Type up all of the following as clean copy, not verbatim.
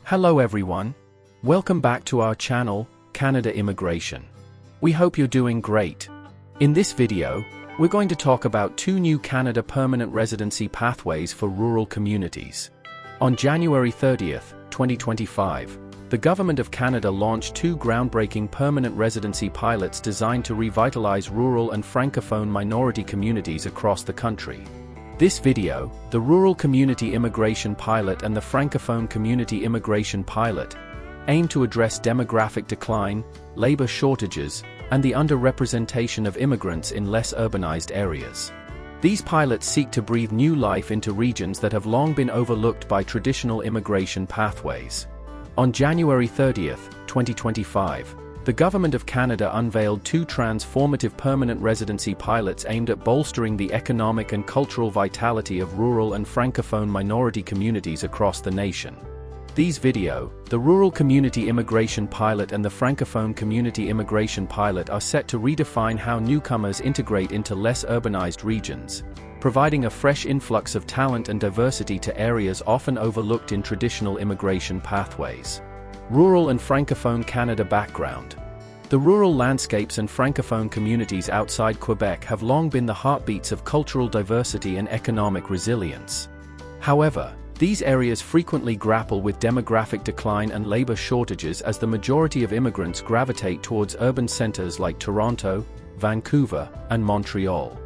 Hello everyone. Welcome back to our channel, Canada Immigration. We hope you're doing great. In this video, we're going to talk about two new Canada Permanent Residency pathways for rural communities. On January 30th, 2025, the Government of Canada launched two groundbreaking permanent residency pilots designed to revitalize rural and Francophone minority communities across the country. This video, the Rural Community Immigration Pilot and the Francophone Community Immigration Pilot, aim to address demographic decline, labor shortages, and the underrepresentation of immigrants in less urbanized areas. These pilots seek to breathe new life into regions that have long been overlooked by traditional immigration pathways. On January 30th, 2025, the Government of Canada unveiled two transformative permanent residency pilots aimed at bolstering the economic and cultural vitality of rural and Francophone minority communities across the nation. These the Rural Community Immigration Pilot and the Francophone Community Immigration Pilot are set to redefine how newcomers integrate into less urbanized regions, providing a fresh influx of talent and diversity to areas often overlooked in traditional immigration pathways. Rural and Francophone Canada background. The rural landscapes and Francophone communities outside Quebec have long been the heartbeats of cultural diversity and economic resilience. However, these areas frequently grapple with demographic decline and labor shortages as the majority of immigrants gravitate towards urban centers like Toronto, Vancouver, and Montreal.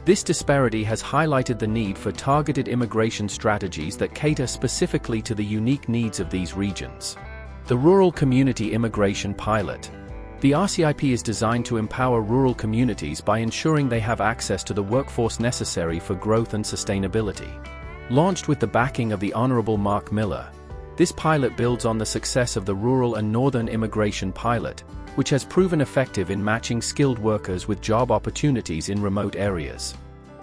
This disparity has highlighted the need for targeted immigration strategies that cater specifically to the unique needs of these regions. The Rural Community Immigration Pilot. The RCIP is designed to empower rural communities by ensuring they have access to the workforce necessary for growth and sustainability. Launched with the backing of the Honourable Mark Miller, this pilot builds on the success of the Rural and Northern Immigration Pilot, which has proven effective in matching skilled workers with job opportunities in remote areas.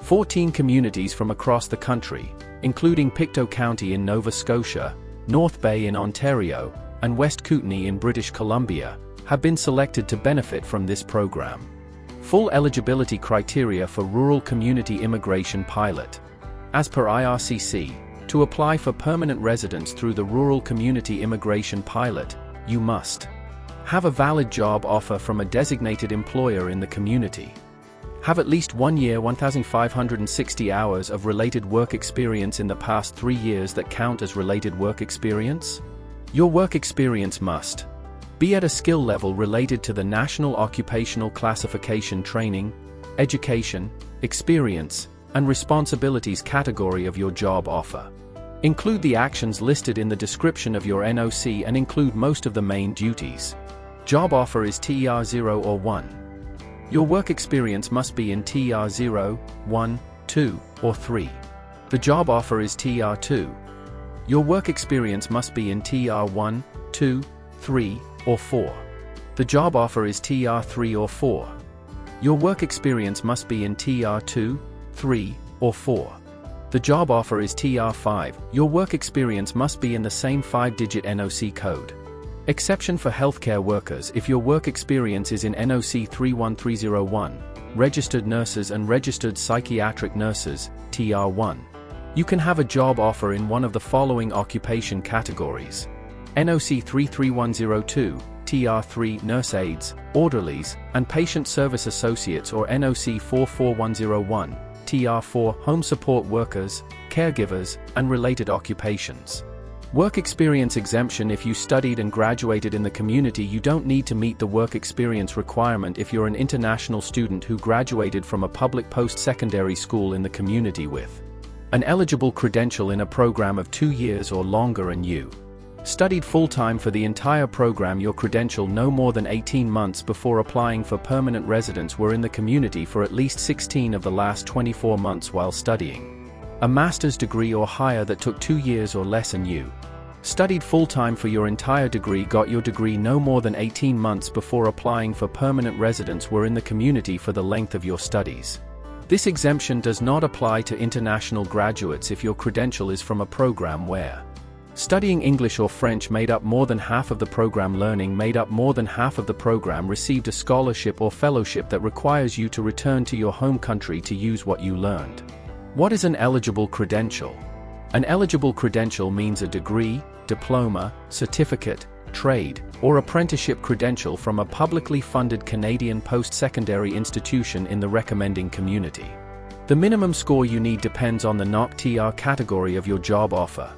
14 communities from across the country, including Pictou County in Nova Scotia, North Bay in Ontario, and West Kootenay in British Columbia, have been selected to benefit from this program. Full eligibility criteria for Rural Community Immigration Pilot. As per IRCC, to apply for permanent residence through the Rural Community Immigration Pilot, you must have a valid job offer from a designated employer in the community, have at least 1 year 1,560 hours of related work experience in the past 3 years that count as related work experience. Your work experience must be at a skill level related to the National Occupational Classification Training, Education, Experience, and Responsibilities category of your job offer. Include the actions listed in the description of your NOC and include most of the main duties. Job offer is TER 0 or 1. Your work experience must be in TER 0, 1, 2, or 3. The job offer is TER 2. Your work experience must be in TER 1, 2, 3, or 4. The job offer is TER 3 or 4. Your work experience must be in TER 2, 3, or 4. The job offer is TER 5. Your work experience must be in the same 5-digit NOC code. Exception for healthcare workers if your work experience is in NOC 31301, registered nurses and registered psychiatric nurses, TR 1. You can have a job offer in one of the following occupation categories: NOC 33102, TR 3 nurse aides, orderlies, and patient service associates, or NOC 44101, TR 4 home support workers, caregivers, and related occupations. Work experience exemption. If you studied and graduated in the community, you don't need to meet the work experience requirement if you're an international student who graduated from a public post-secondary school in the community with an eligible credential in a program of 2 years or longer, and you studied full-time for the entire program. Your credential no more than 18 months before applying for permanent residence were in the community for at least 16 of the last 24 months while studying a master's degree or higher that took 2 years or less, and you studied full-time for your entire degree. Got your degree no more than 18 months before applying for permanent residence were in the community for the length of your studies. This exemption does not apply to international graduates if your credential is from a program where studying English or French made up more than half of the program, learning made up more than half of the program, received a scholarship or fellowship that requires you to return to your home country to use what you learned. What is an eligible credential? An eligible credential means a degree, diploma, certificate, trade, or apprenticeship credential from a publicly funded Canadian post-secondary institution in the recommending community. The minimum score you need depends on the NOC/TR category of your job offer.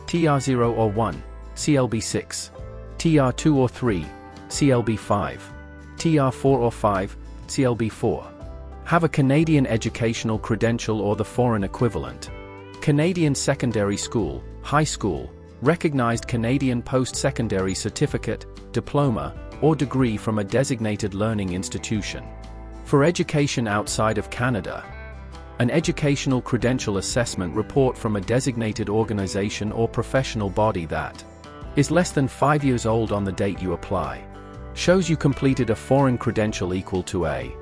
TR 0 or 1, CLB 6. TR 2 or 3, CLB 5. TR 4 or 5, CLB 4. Have a Canadian educational credential or the foreign equivalent. Canadian secondary school, high school, recognized Canadian post-secondary certificate, diploma, or degree from a designated learning institution. For education outside of Canada, an educational credential assessment report from a designated organization or professional body that is less than 5 years old on the date you apply shows you completed a foreign credential equal to a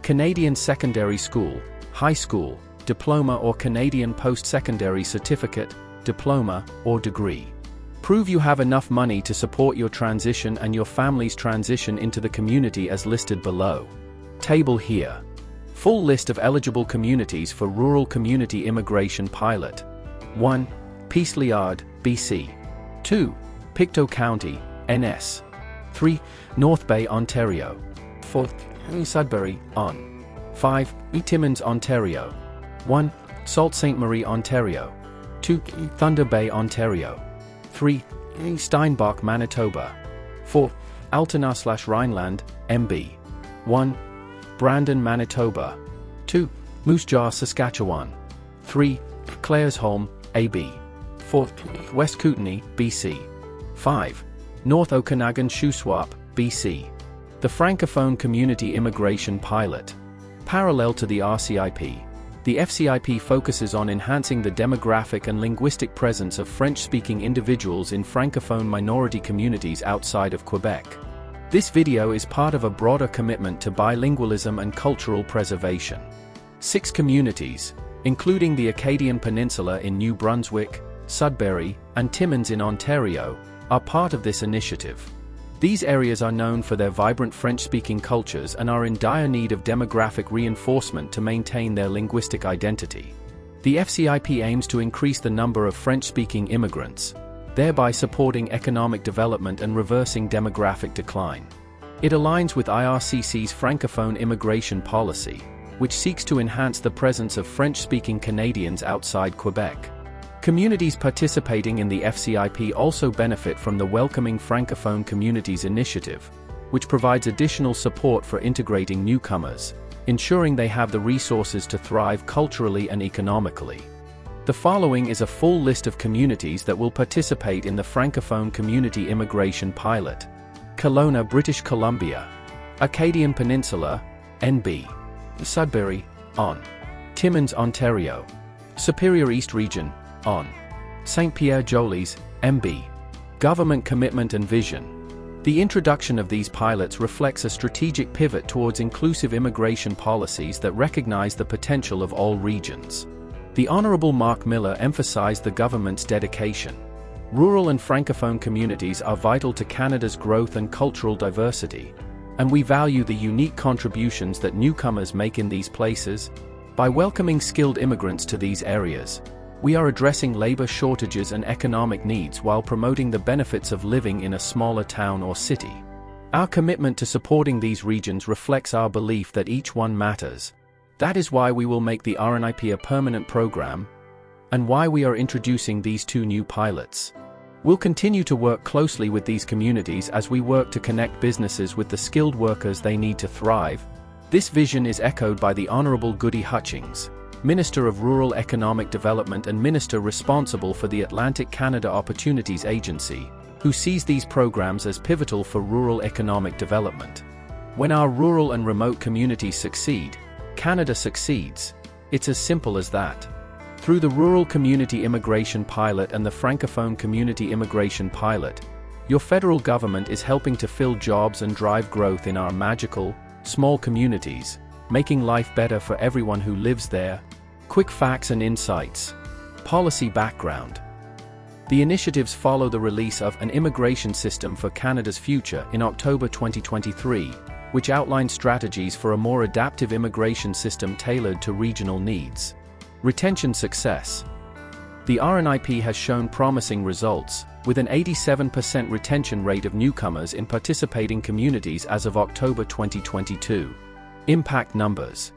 Canadian secondary school, high school, diploma or Canadian post-secondary certificate, diploma, or degree. Prove you have enough money to support your transition and your family's transition into the community as listed below. Table here. Full list of eligible communities for Rural Community Immigration Pilot. 1. Peace-Liard, BC. 2. Pictou County, NS. 3. North Bay, Ontario. 4. Sudbury, ON. 5. Timmins, Ontario. 1. Sault Ste. Marie, Ontario. 2. Thunder Bay, Ontario. 3. Steinbach, Manitoba. 4. Altona/Rhineland, MB. 1. Brandon, Manitoba. 2. Moose Jaw, Saskatchewan. 3. Claresholm, AB. 4. West Kootenay, BC. 5. North Okanagan, Shuswap, BC. The Francophone Community Immigration Pilot. Parallel to the RCIP, the FCIP focuses on enhancing the demographic and linguistic presence of French-speaking individuals in Francophone minority communities outside of Quebec. This video is part of a broader commitment to bilingualism and cultural preservation. 6 communities, including the Acadian Peninsula in New Brunswick, Sudbury, and Timmins in Ontario, are part of this initiative. These areas are known for their vibrant French-speaking cultures and are in dire need of demographic reinforcement to maintain their linguistic identity. The FCIP aims to increase the number of French-speaking immigrants, thereby supporting economic development and reversing demographic decline. It aligns with IRCC's Francophone immigration policy, which seeks to enhance the presence of French-speaking Canadians outside Quebec. Communities participating in the FCIP also benefit from the Welcoming Francophone Communities initiative, which provides additional support for integrating newcomers, ensuring they have the resources to thrive culturally and economically. The following is a full list of communities that will participate in the Francophone Community Immigration Pilot. Kelowna, British Columbia. Acadian Peninsula, NB. Sudbury, ON. Timmins, Ontario. Superior East Region, ON. St. Pierre-Jolies, MB. Government commitment and vision. The introduction of these pilots reflects a strategic pivot towards inclusive immigration policies that recognize the potential of all regions. The Honourable Mark Miller emphasized the government's dedication. Rural and Francophone communities are vital to Canada's growth and cultural diversity, and we value the unique contributions that newcomers make in these places. By welcoming skilled immigrants to these areas, we are addressing labor shortages and economic needs while promoting the benefits of living in a smaller town or city. Our commitment to supporting these regions reflects our belief that each one matters. That is why we will make the RNIP a permanent program, and why we are introducing these 2 new pilots. We'll continue to work closely with these communities as we work to connect businesses with the skilled workers they need to thrive. This vision is echoed by the Honourable Goody Hutchings, Minister of Rural Economic Development and Minister responsible for the Atlantic Canada Opportunities Agency, who sees these programs as pivotal for rural economic development. When our rural and remote communities succeed, Canada succeeds. It's as simple as that. Through the Rural Community Immigration Pilot and the Francophone Community Immigration Pilot, your federal government is helping to fill jobs and drive growth in our magical, small communities, making life better for everyone who lives there. Quick facts and insights. Policy background. The initiatives follow the release of An Immigration System for Canada's Future in October 2023, which outlined strategies for a more adaptive immigration system tailored to regional needs. Retention success. The RNIP has shown promising results, with an 87% retention rate of newcomers in participating communities as of October 2022. Impact numbers.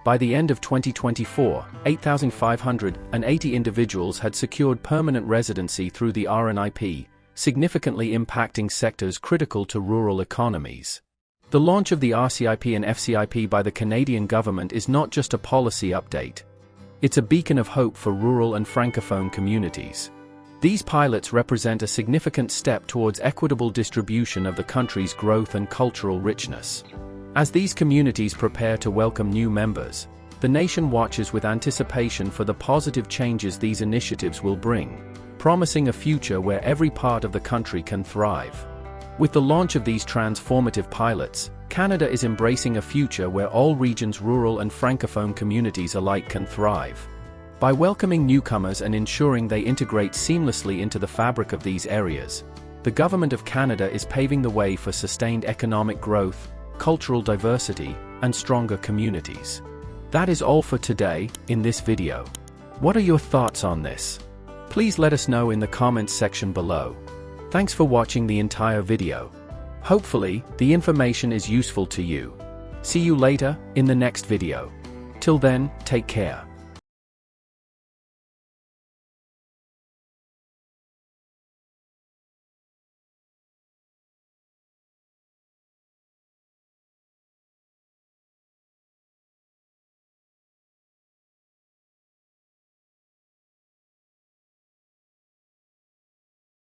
By the end of 2024, 8,580 individuals had secured permanent residency through the RNIP, significantly impacting sectors critical to rural economies. The launch of the RCIP and FCIP by the Canadian government is not just a policy update. It's a beacon of hope for rural and Francophone communities. These pilots represent a significant step towards equitable distribution of the country's growth and cultural richness. As these communities prepare to welcome new members, the nation watches with anticipation for the positive changes these initiatives will bring, promising a future where every part of the country can thrive. With the launch of these transformative pilots, Canada is embracing a future where all regions, rural and Francophone communities alike can thrive. By welcoming newcomers and ensuring they integrate seamlessly into the fabric of these areas, the Government of Canada is paving the way for sustained economic growth, cultural diversity, and stronger communities. That is all for today, in this video. What are your thoughts on this? Please let us know in the comments section below. Thanks for watching the entire video. Hopefully, the information is useful to you. See you later, in the next video. Till then, take care.